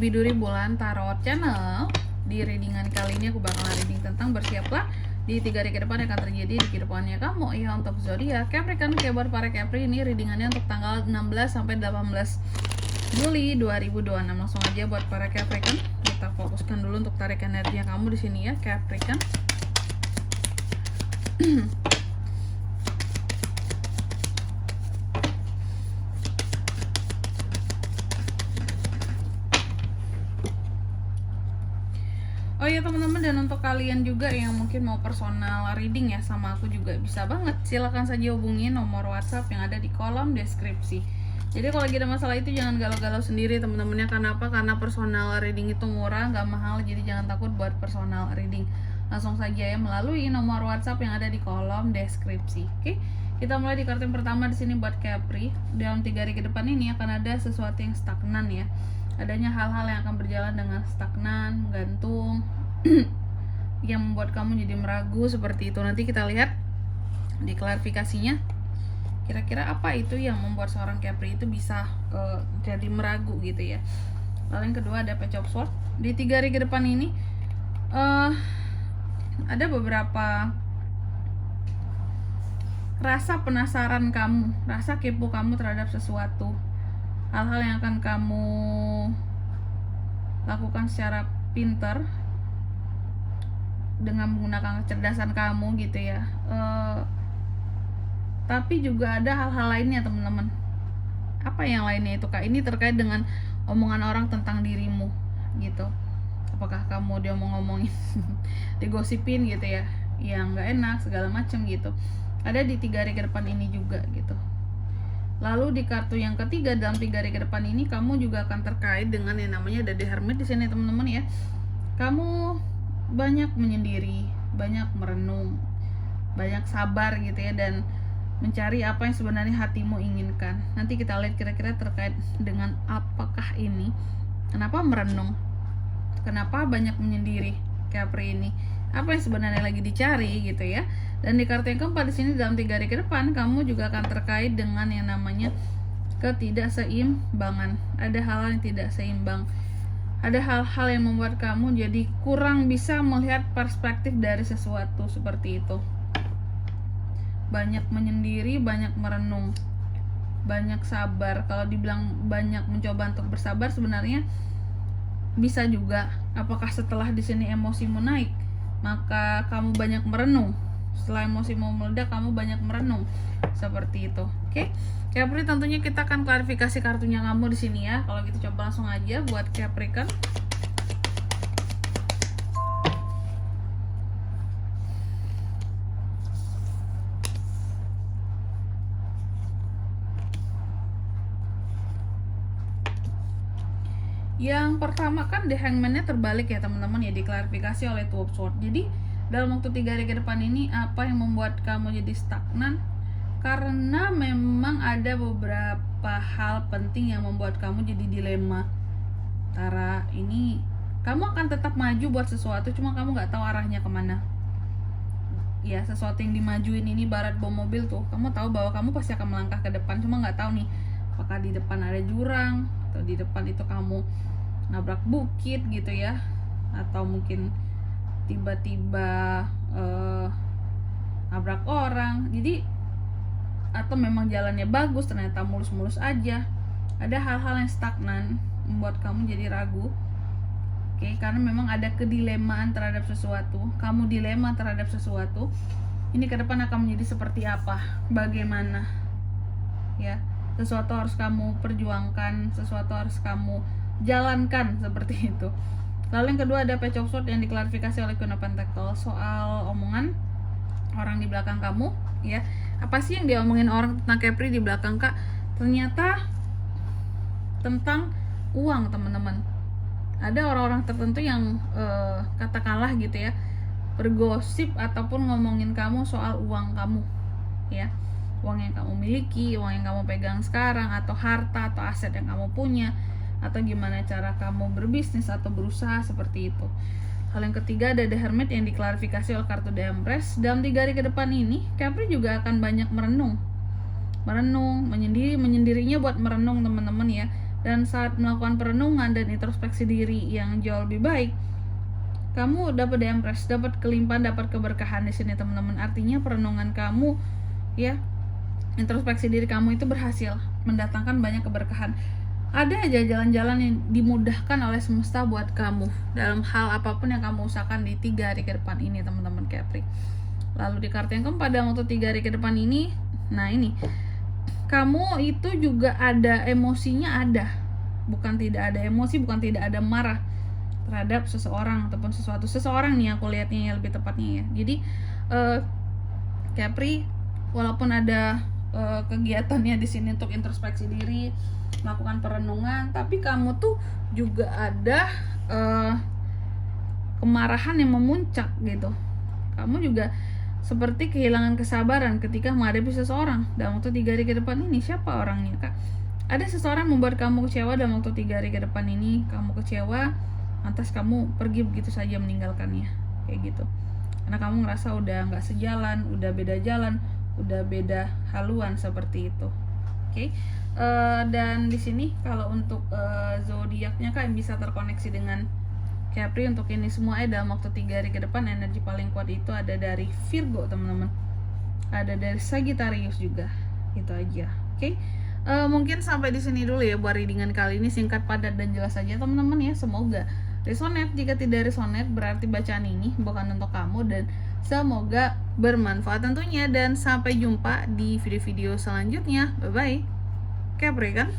Biduri Bulan Tarot Channel. Di readingan kali ini aku bakalan reading tentang bersiaplah di 3 hari ke depan yang akan terjadi di kehidupannya kamu ya untuk zodiak Capricorn. Buat para Capri ini readingannya untuk tanggal 16 sampai 18 Juli 2026. Langsung aja buat para Capricorn, kita fokuskan dulu untuk tarik energinya kamu di sini ya Capricorn. Oh ya teman-teman, dan untuk kalian juga yang mungkin mau personal reading ya sama aku juga bisa banget. Silahkan saja hubungi nomor WhatsApp yang ada di kolom deskripsi. Jadi kalau lagi ada masalah itu jangan galau-galau sendiri teman-temannya. Karena apa? Karena personal reading itu murah, nggak mahal. Jadi jangan takut buat personal reading. Langsung saja ya melalui nomor WhatsApp yang ada di kolom deskripsi. Oke? Kita mulai di kartu yang pertama di sini buat Capri. Dalam 3 hari ke depan ini akan ada sesuatu yang stagnan ya. Adanya hal-hal yang akan berjalan dengan stagnan, gantung, yang membuat kamu jadi meragu seperti itu. Nanti kita lihat di klarifikasinya kira-kira apa itu yang membuat seorang Capri itu bisa jadi meragu gitu ya. Lalu yang kedua ada Page of Swords. Di 3 hari ke depan ini ada beberapa rasa penasaran kamu, rasa kepo kamu terhadap sesuatu. Hal-hal yang akan kamu lakukan secara pintar dengan menggunakan kecerdasan kamu gitu ya. Tapi juga ada hal-hal lainnya teman-teman. Apa yang lainnya itu kak? Ini terkait dengan omongan orang tentang dirimu gitu. Apakah kamu dia mau ngomongin digosipin gitu ya, yang nggak enak segala macam gitu. Ada di 3 hari ke depan ini juga gitu. Lalu di kartu yang ketiga dalam 3 hari ke depan ini kamu juga akan terkait dengan yang namanya ada The Hermit di sini teman-teman ya. Kamu banyak menyendiri, banyak merenung, banyak sabar gitu ya, dan mencari apa yang sebenarnya hatimu inginkan. Nanti kita lihat kira-kira terkait dengan apakah ini. Kenapa merenung? Kenapa banyak menyendiri Capri ini? Apa yang sebenarnya lagi dicari gitu ya. Dan di kartu yang keempat di sini dalam 3 hari ke depan kamu juga akan terkait dengan yang namanya ketidakseimbangan. Ada hal yang tidak seimbang. Ada hal-hal yang membuat kamu jadi kurang bisa melihat perspektif dari sesuatu seperti itu. Banyak menyendiri, banyak merenung, banyak sabar. Kalau dibilang banyak mencoba untuk bersabar sebenarnya bisa juga. Apakah setelah di sini emosimu naik, maka kamu banyak merenung? Setelah emosi mau meledak, kamu banyak merenung seperti itu. Oke, Capri, tentunya kita akan klarifikasi kartunya kamu di sini ya. Kalau gitu coba langsung aja buat Capricorn. Yang pertama kan The Hangman-nya terbalik ya teman-teman ya, diklarifikasi oleh Two of Swords. Jadi dalam waktu 3 hari ke depan ini apa yang membuat kamu jadi stagnan? Karena memang ada beberapa hal penting yang membuat kamu jadi dilema. Antara ini kamu akan tetap maju buat sesuatu, cuma kamu nggak tahu arahnya kemana. Ya, sesuatu yang dimajuin ini barat bawa mobil tuh, kamu tahu bahwa kamu pasti akan melangkah ke depan, cuma nggak tahu nih apakah di depan ada jurang atau di depan itu kamu nabrak bukit gitu ya, atau mungkin tiba-tiba nabrak orang. Jadi atau memang jalannya bagus ternyata mulus-mulus aja. Ada hal-hal yang stagnan membuat kamu jadi ragu. Oke, karena memang ada kedilemaan terhadap sesuatu. Kamu dilema terhadap sesuatu. Ini ke depan akan menjadi seperti apa? Bagaimana? Ya, sesuatu harus kamu perjuangkan, sesuatu harus kamu jalankan seperti itu. Lalu yang kedua ada Page of Swords yang diklarifikasi oleh Queen of Pentacles soal omongan orang di belakang kamu ya. Apa sih yang diomongin orang tentang Capri di belakang kak? Ternyata tentang uang teman-teman. Ada orang-orang tertentu yang katakanlah gitu ya, bergosip ataupun ngomongin kamu soal uang kamu ya. Uang yang kamu miliki, uang yang kamu pegang sekarang, atau harta atau aset yang kamu punya, atau gimana cara kamu berbisnis atau berusaha seperti itu. Hal yang ketiga ada The Hermit yang diklarifikasi oleh kartu The Empress. Dalam 3 hari ke depan ini Capri juga akan banyak menyendirinya buat merenung teman-teman ya. Dan saat melakukan perenungan dan introspeksi diri yang jauh lebih baik, kamu dapat diempress, dapat kelimpahan, dapat keberkahan di sini teman-teman. Artinya perenungan kamu ya, introspeksi diri kamu itu berhasil mendatangkan banyak keberkahan. Ada aja jalan-jalan yang dimudahkan oleh semesta buat kamu dalam hal apapun yang kamu usahakan di 3 hari ke depan ini teman-teman Capri. Lalu di kartu yang keempat dalam waktu 3 hari ke depan ini, nah ini kamu itu juga ada emosinya, ada, bukan tidak ada emosi, bukan tidak ada marah terhadap seseorang ataupun seseorang nih aku lihatnya ya, lebih tepatnya ya. Jadi Capri, walaupun ada kegiatannya di sini untuk introspeksi diri, melakukan perenungan, tapi kamu tuh juga ada kemarahan yang memuncak gitu. Kamu juga seperti kehilangan kesabaran ketika menghadapi seseorang dalam waktu 3 hari ke depan ini. Siapa orangnya, Kak? Ada seseorang membuat kamu kecewa dalam waktu 3 hari ke depan ini. Kamu kecewa, lantas kamu pergi begitu saja meninggalkannya, kayak gitu. Karena kamu ngerasa udah nggak sejalan, udah beda jalan, udah beda haluan seperti itu. Oke. Dan di sini kalau untuk zodiaknya Kak bisa terkoneksi dengan Capri untuk ini semua dalam waktu 3 hari ke depan. Energi paling kuat itu ada dari Virgo teman-teman, ada dari Sagittarius juga. Itu aja. Oke. Mungkin sampai di sini dulu ya buat readingan kali ini, singkat, padat, dan jelas saja teman-teman ya. Semoga resonate. Jika tidak resonate berarti bacaan ini bukan untuk kamu, dan semoga bermanfaat tentunya. Dan sampai jumpa di video-video selanjutnya. Bye bye. Capri kan?